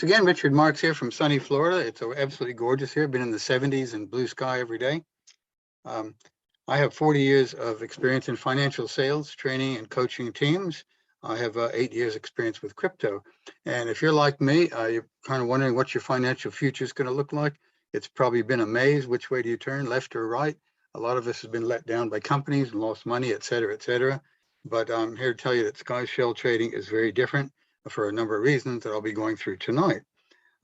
Again, Richard Marks here from sunny Florida. It's absolutely gorgeous here. Been in the 70s and blue sky every day. I have 40 years of experience in financial sales, training and coaching teams. I have 8 years experience with crypto. And if you're like me, you're kind of wondering what your financial future is going to look like. It's probably been a maze. Which way do you turn, left or right? A lot of us have been let down by companies and lost money, et cetera, et cetera. But I'm here to tell you that Skyshell trading is very different for a number of reasons that I'll be going through tonight.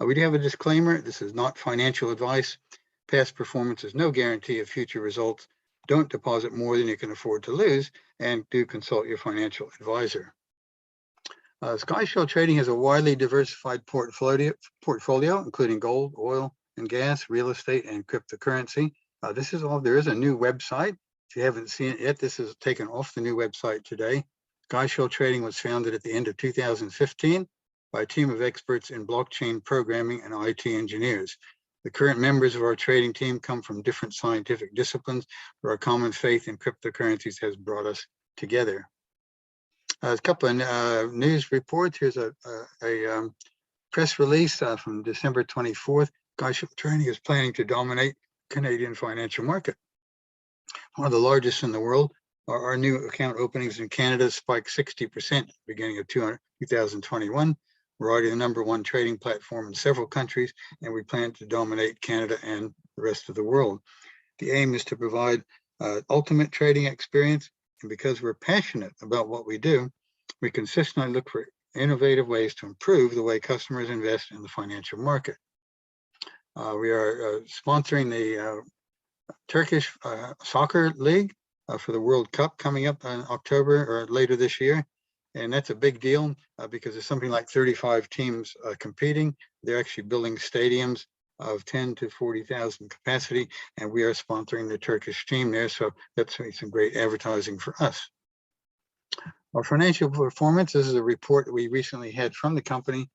We do have a disclaimer. This is not financial advice. Past performance is no guarantee of future results. Don't deposit more than you can afford to lose, and do consult your financial advisor. Skyshell Trading has a widely diversified portfolio, including gold, oil and gas, real estate, and cryptocurrency. There is a new website. If you haven't seen it yet, this is taken off the new website today. Skyshell Trading was founded at the end of 2015 by a team of experts in blockchain programming and IT engineers. The current members of our trading team come from different scientific disciplines, where our common faith in cryptocurrencies has brought us together. A couple of news reports. Here's a press release from December 24th. Skyshell Trading is planning to dominate Canadian financial market. One of the largest in the world. Our new account openings in Canada spiked 60% at the beginning of 2021. We're already the #1 trading platform in several countries, and we plan to dominate Canada and the rest of the world. The aim is to provide ultimate trading experience, and because we're passionate about what we do, we consistently look for innovative ways to improve the way customers invest in the financial market. We are sponsoring the Turkish soccer league for the World Cup coming up in October or later this year. And that's a big deal because there's something like 35 teams competing. They're actually building stadiums of 10 to 40,000 capacity, and we are sponsoring the Turkish team there. So that's some great advertising for us. Our financial performance, this is a report that we recently had from the company,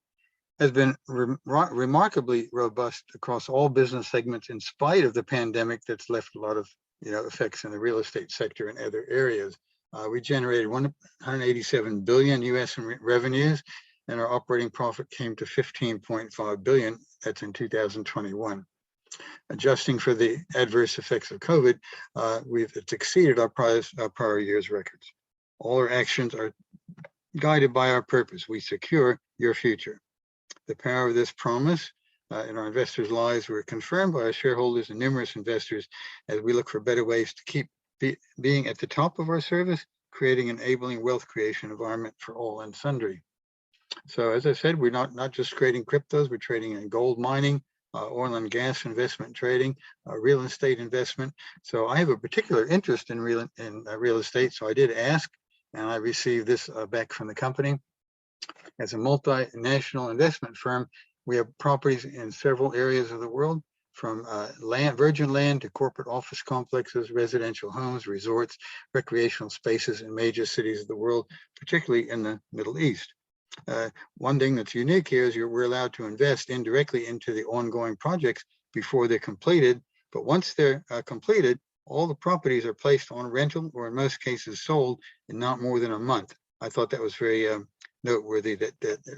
has been remarkably robust across all business segments in spite of the pandemic that's left a lot of effects in the real estate sector and other areas. We generated 187 billion US in revenues, and our operating profit came to 15.5 billion. That's in 2021. Adjusting for the adverse effects of COVID, it's exceeded our prior year's records. All our actions are guided by our purpose. We secure your future. The power of this promise in our investors' lives were confirmed by our shareholders and numerous investors as we look for better ways to keep being at the top of our service, creating an enabling wealth creation environment for all and sundry. So as I said, we're not just trading cryptos, we're trading in gold mining, oil and gas investment trading, real estate investment. So I have a particular interest in real estate. So I did ask, and I received this back from the company. As a multinational investment firm, we have properties in several areas of the world, from virgin land to corporate office complexes, residential homes, resorts, recreational spaces in major cities of the world, particularly in the Middle East. One thing that's unique here is we're allowed to invest indirectly into the ongoing projects before they're completed. But once they're completed, all the properties are placed on rental, or in most cases sold, in not more than a month. I thought that was very noteworthy that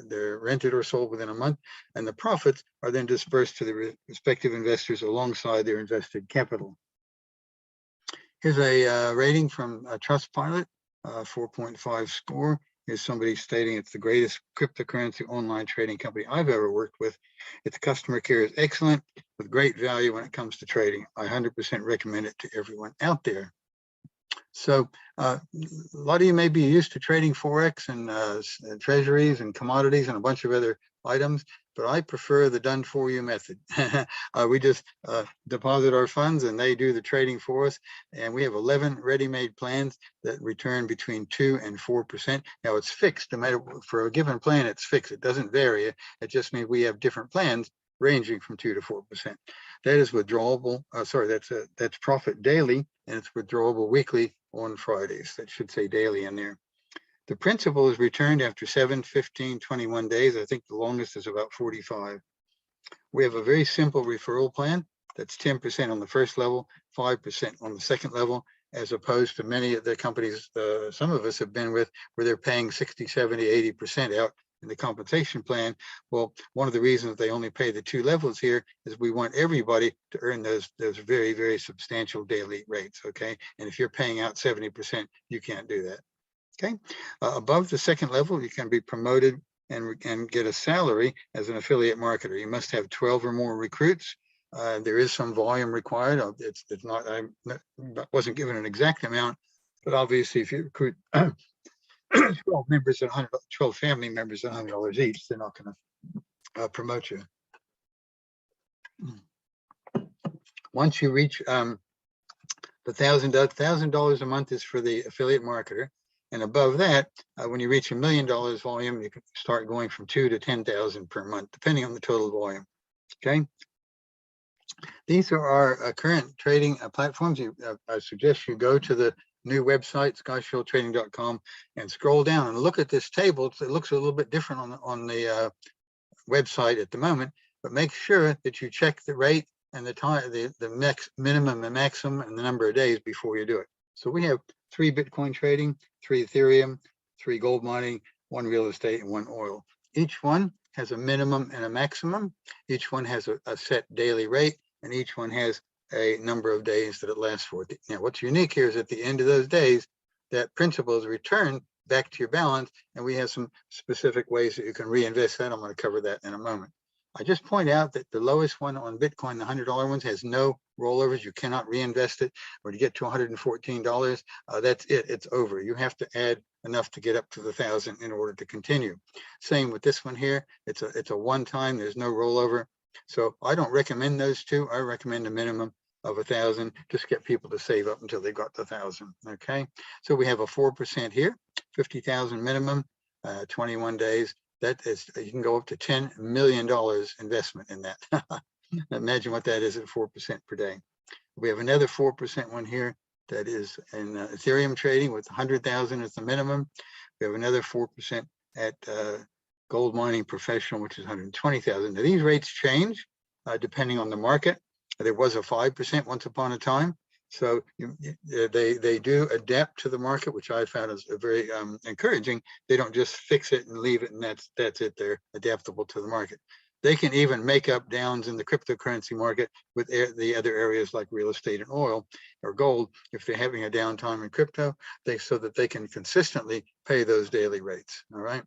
they're rented or sold within a month, and the profits are then dispersed to the respective investors alongside their invested capital. Here's a rating from Trustpilot, 4.5 score. Here's somebody stating it's the greatest cryptocurrency online trading company I've ever worked with. Its customer care is excellent with great value when it comes to trading. I 100% recommend it to everyone out there. So a lot of you may be used to trading Forex and treasuries and commodities and a bunch of other items, but I prefer the done for you method. We just deposit our funds and they do the trading for us. And we have 11 ready-made plans that return between 2 and 4%. Now it's fixed, no matter, for a given plan, it's fixed. It doesn't vary. It just means we have different plans ranging from 2 to 4%. That is withdrawable. That's profit daily, and it's withdrawable weekly on Fridays. That should say daily in there. The principal is returned after 7, 15, 21 days. I think the longest is about 45. We have a very simple referral plan that's 10% on the first level, 5% on the second level, as opposed to many of the companies some of us have been with, where they're paying 60, 70, 80% out in the compensation plan. Well, one of the reasons they only pay the 2 levels here is we want everybody to earn those very, very substantial daily rates. Okay. And if you're paying out 70%, you can't do that. Okay. Above the 2nd level, you can be promoted and get a salary as an affiliate marketer. You must have 12 or more recruits. There is some volume required. It's not, I wasn't given an exact amount, but obviously if you recruit 12 members at 100, 12 family members at $100 each, they're not going to promote you. Once you reach the $1,000 a month is for the affiliate marketer. And above that, when you reach $1 million volume, you can start going from 2 to 10,000 per month, depending on the total volume. Okay. These are our current trading platforms. I suggest you go to the new website, skyshelltrading.com, and scroll down and look at this table. It looks a little bit different on the website at the moment, but make sure that you check the rate and the time, the minimum and maximum, and the number of days before you do it. So we have 3 Bitcoin trading, 3 Ethereum, 3 gold mining, 1 real estate, and 1 oil. Each one has a minimum and a maximum. Each one has a set daily rate, and each one has a number of days that it lasts for. Now, what's unique here is at the end of those days, that principal is returned back to your balance, and we have some specific ways that you can reinvest that. I'm going to cover that in a moment. I just point out that the lowest one on Bitcoin, the $100 ones, has no rollovers. You cannot reinvest it. When you get to $114, that's it. It's over. You have to add enough to get up to the 1,000 in order to continue. Same with this one here. It's a one-time. There's no rollover. So I don't recommend those two. I recommend a minimum of 1,000. Just get people to save up until they got the 1,000. Okay. So we have a 4% here, 50,000 minimum, 21 days. That is, you can go up to $10 million investment in that. Imagine what that is at 4% per day. We have another 4% one here that is in Ethereum trading with 100,000 as the minimum. We have another 4% at gold mining professional, which is 120,000. Now these rates change depending on the market. There was a 5% once upon a time. So they do adapt to the market, which I found is very encouraging. They don't just fix it and leave it, and that's it. They're adaptable to the market. They can even make up downs in the cryptocurrency market with the other areas like real estate and oil or gold. If they're having a downtime in crypto, so that they can consistently pay those daily rates. All right.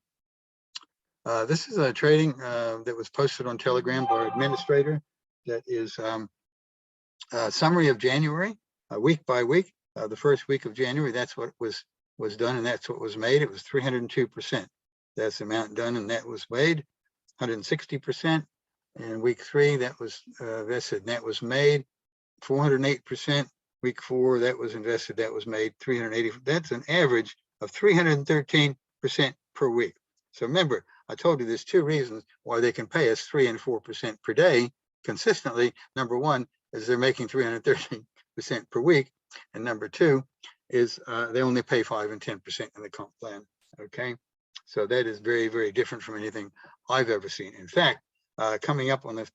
This is a trading that was posted on Telegram by our administrator. That is a summary of January. Week by week, the first week of January, that's what was done, and that's what was made. It was 302%. That's the amount done, and that was made. 160%. In week 3, that was invested, and that was made. 408%. Week 4, that was invested, that was made. 380. That's an average of 313% per week. So remember, I told you there's 2 reasons why they can pay us 3 and 4% per day consistently. Number 1 is they're making 313% per week, and number 2 is they only pay 5 and 10% in the comp plan. Okay, so that is very, very different from anything I've ever seen. In fact, coming up on the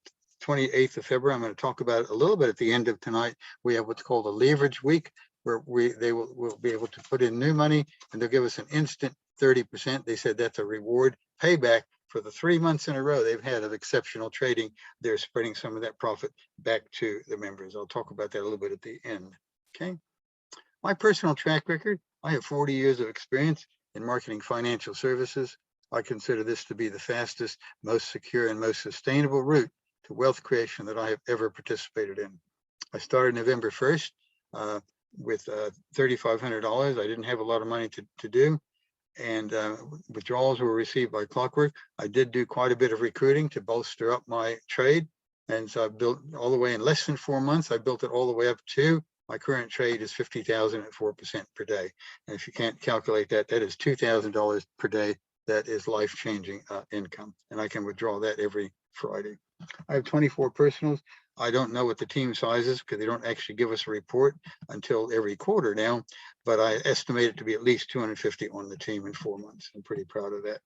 28th of February, I'm going to talk about it a little bit at the end of tonight. We have what's called a leverage week, where they will be able to put in new money, and they'll give us an instant 30%. They said that's a reward payback for the 3 months in a row they've had of exceptional trading. They're spreading some of that profit back to the members. I'll talk about that a little bit at the end. Okay. My personal track record, I have 40 years of experience in marketing financial services. I consider this to be the fastest, most secure, and most sustainable route to wealth creation that I have ever participated in. I started November 1st with $3,500. I didn't have a lot of money to do, and withdrawals were received by clockwork. I did do quite a bit of recruiting to bolster up my trade. And so I built all the way in less than 4 months. I built it all the way up to my current trade is 50,000 at 4% per day. And if you can't calculate that, that is $2,000 per day. That is life-changing income. And I can withdraw that every Friday. I have 24 personals. I don't know what the team size is because they don't actually give us a report until every quarter now, but I estimate it to be at least 250 on the team in 4 months. I'm pretty proud of that.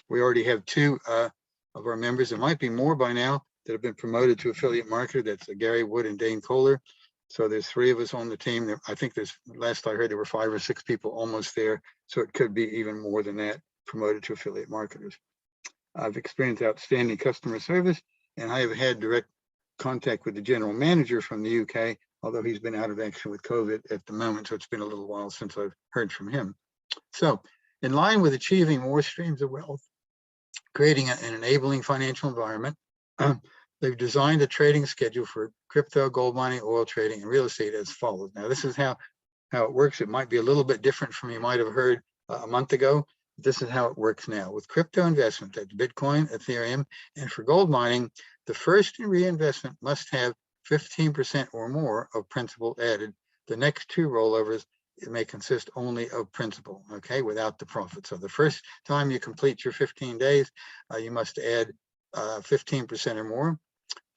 We already have 2 of our members. There might be more by now that have been promoted to affiliate marketer. That's Gary Wood and Dane Kohler. So there's 3 of us on the team. I think there's, last I heard, there were 5 or 6 people almost there. So it could be even more than that promoted to affiliate marketers. I've experienced outstanding customer service, and I have had direct contact with the general manager from the UK, although he's been out of action with COVID at the moment, so it's been a little while since I've heard from him. So in line with achieving more streams of wealth, creating an enabling financial environment, they've designed a trading schedule for crypto, gold mining, oil trading, and real estate as follows. Now, this is how it works. It might be a little bit different from you might have heard a month ago. This is how it works now. With crypto investment, that's Bitcoin, Ethereum, and for gold mining, the first reinvestment must have 15% or more of principal added. The next two rollovers, it may consist only of principal, okay, without the profit. So the first time you complete your 15 days, you must add 15% or more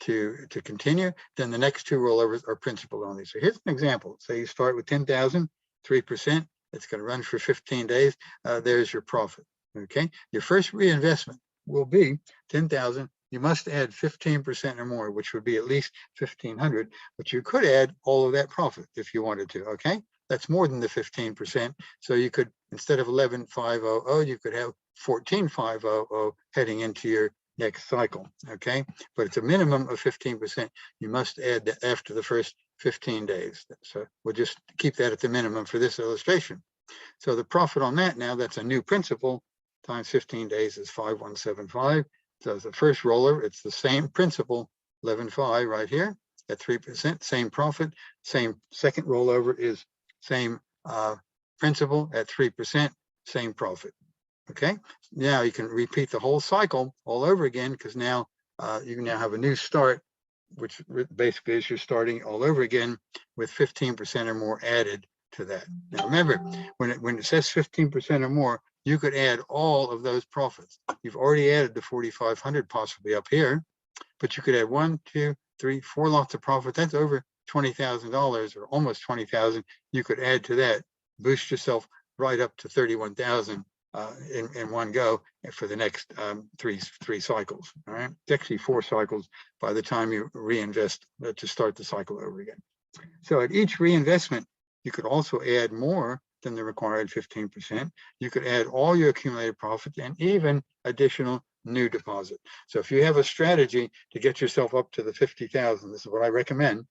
to continue. Then the next two rollovers are principal only. So here's an example. Say you start with 10,000, 3%. It's going to run for 15 days. There's your profit. Okay. Your first reinvestment will be 10,000. You must add 15% or more, which would be at least 1,500. But you could add all of that profit if you wanted to. Okay. That's more than the 15%. So you could, instead of 11,500, you could have 14,500 heading into your next cycle. Okay. But it's a minimum of 15%. You must add that after the first 15 days. So we'll just keep that at the minimum for this illustration. So the profit on that now, that's a new principal times 15 days is 5,175. So as the first roller, it's the same principal, 11,500 right here at 3%, same profit. Same second rollover is same principal at 3%, same profit. Okay, now you can repeat the whole cycle all over again, because now you can now have a new start, which basically is you're starting all over again with 15% or more added to that. Now remember, when it says 15% or more, you could add all of those profits. You've already added the 4,500 possibly up here, but you could add 1, 2, 3, 4 lots of profit. That's over $20,000 or almost 20,000. You could add to that, boost yourself right up to 31,000 in one go for the next three cycles. All right, it's actually 4 cycles by the time you reinvest to start the cycle over again. So at each reinvestment, you could also add more than the required 15%. You could add all your accumulated profits and even additional new deposit. So if you have a strategy to get yourself up to the 50,000, this is what I recommend.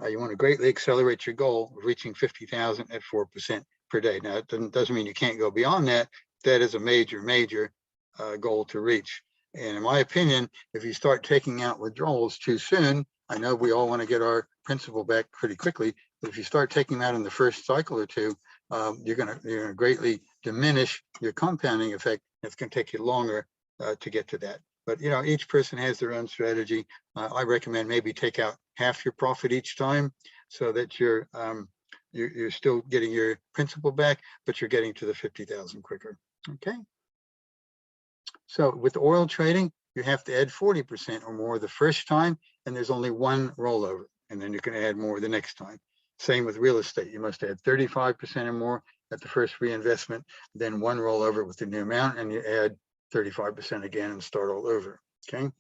You want to greatly accelerate your goal of reaching 50,000 at 4% per day. Now, it doesn't mean you can't go beyond that. That is a major goal to reach. And in my opinion, if you start taking out withdrawals too soon, I know we all want to get our principal back pretty quickly, but if you start taking that in the first cycle or two, you're going to greatly diminish your compounding effect. It's going to take you longer to get to that. But you know, each person has their own strategy. I recommend maybe take out half your profit each time, so that you're still getting your principal back, but you're getting to the 50,000 quicker. Okay. So with oil trading, you have to add 40% or more the first time, and there's only one rollover, and then you can add more the next time. Same with real estate. You must add 35% or more at the first reinvestment, then one rollover with the new amount, and you add 35% again and start all over. Okay. A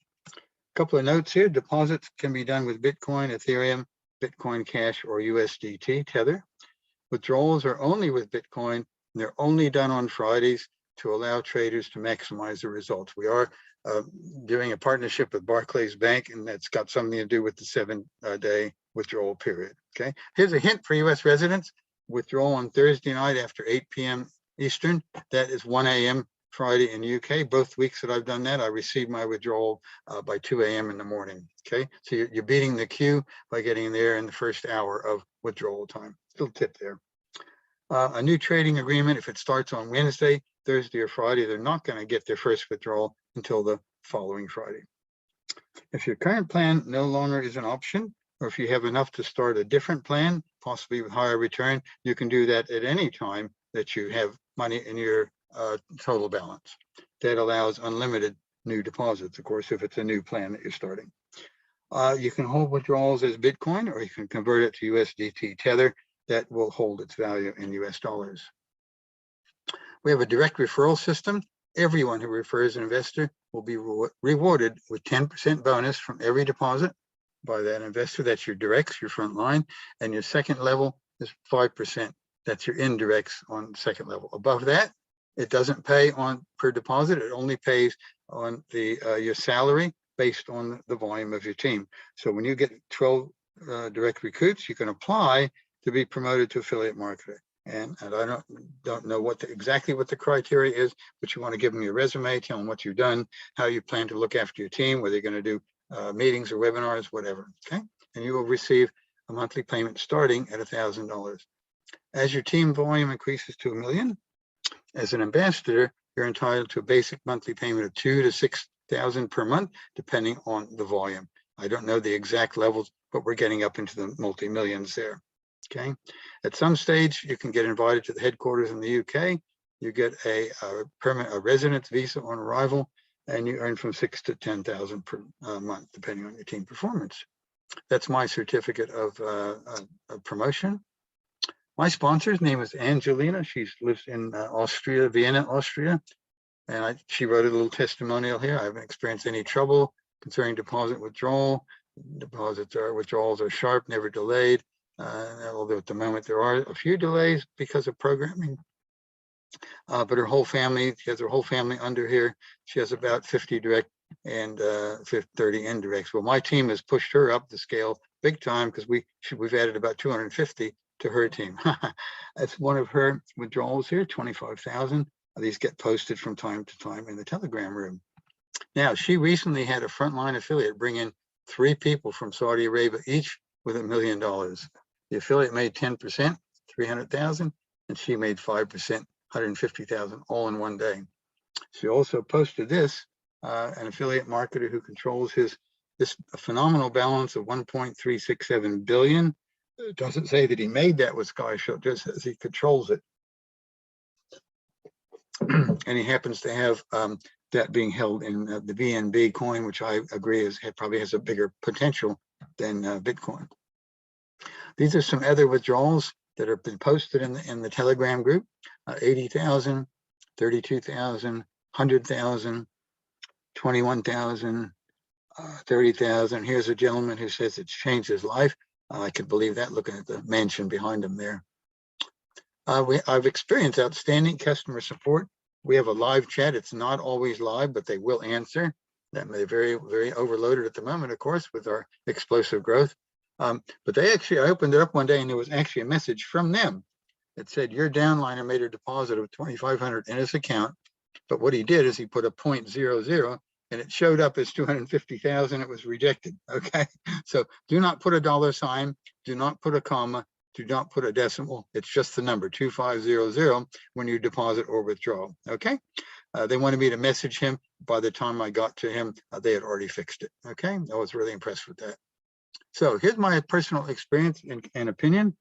couple of notes here. Deposits can be done with Bitcoin, Ethereum, Bitcoin Cash, or USDT Tether. Withdrawals are only with Bitcoin, and they're only done on Fridays to allow traders to maximize the results. We are doing a partnership with Barclays Bank, and that's got something to do with the 7-day withdrawal period. Okay. Here's a hint for US residents. Withdrawal on Thursday night after 8 p.m. Eastern. That is 1 a.m. Friday in UK. Both weeks that I've done that, I received my withdrawal by 2 a.m. in the morning. Okay, so you're beating the queue by getting there in the first hour of withdrawal time. Little tip there. A new trading agreement, if it starts on Wednesday, Thursday, or Friday, they're not going to get their first withdrawal until the following Friday. If your current plan no longer is an option, or if you have enough to start a different plan, possibly with higher return, you can do that at any time that you have money in your total balance. That allows unlimited new deposits, of course, if it's a new plan that you're starting. You can hold withdrawals as Bitcoin, or you can convert it to USDT Tether. That will hold its value in US dollars. We have a direct referral system. Everyone who refers an investor will be rewarded with 10% bonus from every deposit by that investor. That's your directs, your front line, and your second level is 5%. That's your indirects on second level. Above that It doesn't pay on per deposit. It only pays on the your salary based on the volume of your team. So when you get 12 direct recruits, you can apply to be promoted to affiliate marketer. And I don't know exactly what the criteria is, but you want to give them your resume, tell them what you've done, how you plan to look after your team, whether you're going to do meetings or webinars, whatever. Okay, and you will receive a monthly payment starting at $1,000. As your team volume increases to $1 million, as an ambassador, you're entitled to a basic monthly payment of $2,000 to $6,000 per month, depending on the volume. I don't know the exact levels, but we're getting up into the multi-millions there. Okay. At some stage, you can get invited to the headquarters in the UK. You get a residence visa on arrival, and you earn from $6,000 to $10,000 per month, depending on your team performance. That's my certificate of promotion. My sponsor's name is Angelina. She lives in Austria, Vienna, Austria. And she wrote a little testimonial here. I haven't experienced any trouble concerning deposit withdrawal. Withdrawals are sharp, never delayed. Although at the moment there are a few delays because of programming. But her whole family, she has her whole family under here. She has about 50 direct and 30 indirects. Well, my team has pushed her up the scale big time because we've added about 250 to her team. That's one of her withdrawals here, 25,000. These get posted from time to time in the Telegram room. Now, she recently had a frontline affiliate bring in 3 people from Saudi Arabia, each with $1 million. The affiliate made 10%, 300,000, and she made 5%, 150,000, all in one day. She also posted this, an affiliate marketer who controls this phenomenal balance of 1.367 billion. It doesn't say that he made that with Skyshell, it just says he controls it. And he happens to have that being held in the BNB coin, which I agree probably has a bigger potential than Bitcoin. These are some other withdrawals that have been posted in the Telegram group: 80,000, 32,000, 100,000, 21,000, 30,000. Here's a gentleman who says it's changed his life. I could believe that looking at the mansion behind him there. I've experienced outstanding customer support. We have a live chat. It's not always live, but they will answer. They're very, very overloaded at the moment, of course, with our explosive growth. But I opened it up one day and there was actually a message from them that said, your downliner made a deposit of 2,500 in his account. But what he did is he put a 0.00 and it showed up as 250,000. It was rejected. Okay. So do not put a $sign. Do not put a comma. Do not put a decimal. It's just the number 2500 when you deposit or withdraw. Okay. They wanted me to message him. By the time I got to him, they had already fixed it. Okay. I was really impressed with that. So here's my personal experience and opinion.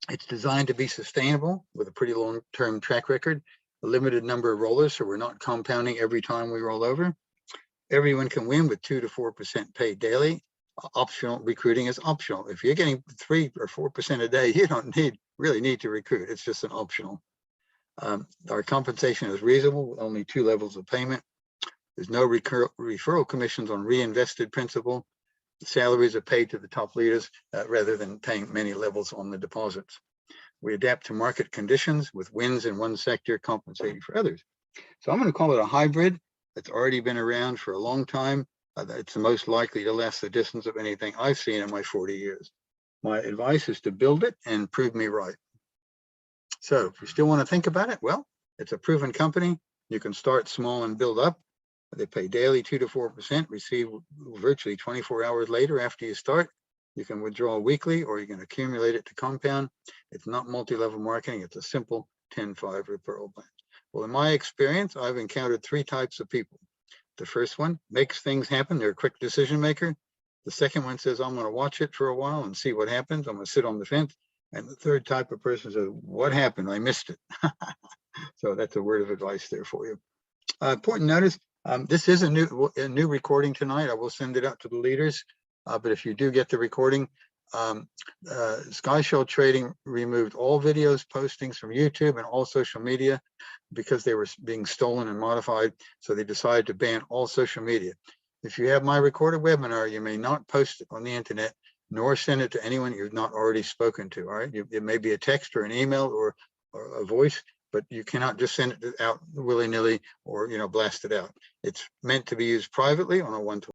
It's designed to be sustainable with a pretty long-term track record, a limited number of rollers, so we're not compounding every time we roll over. Everyone can win with 2 to 4% paid daily. Optional recruiting is optional. If you're getting 3 or 4% a day, you don't really need to recruit. It's just an optional. Our compensation is reasonable with only 2 levels of payment. There's no referral commissions on reinvested principal. The salaries are paid to the top leaders rather than paying many levels on the deposits. We adapt to market conditions with wins in one sector compensating for others. So I'm going to call it a hybrid. It's already been around for a long time. It's the most likely to last the distance of anything I've seen in my 40 years. My advice is to build it and prove me right. So if you still want to think about it, well, it's a proven company. You can start small and build up. They pay daily 2 to 4%, receive virtually 24 hours later after you start. You can withdraw weekly or you can accumulate it to compound. It's not multi-level marketing. It's a simple 10-5 referral plan. Well, in my experience, I've encountered 3 types of people. The first one makes things happen. They're a quick decision maker. The second one says, I'm going to watch it for a while and see what happens. I'm going to sit on the fence. And the third type of person says, what happened? I missed it. So that's a word of advice there for you. Important notice, this is a new recording tonight. I will send it out to the leaders. But if you do get the recording, Skyshell Trading removed all videos postings from YouTube and all social media because they were being stolen and modified. So they decided to ban all social media. If you have my recorded webinar, you may not post it on the internet, nor send it to anyone you've not already spoken to. All right, it may be a text or an email or a voice, but you cannot just send it out willy-nilly or, blast it out. It's meant to be used privately on a one-to-one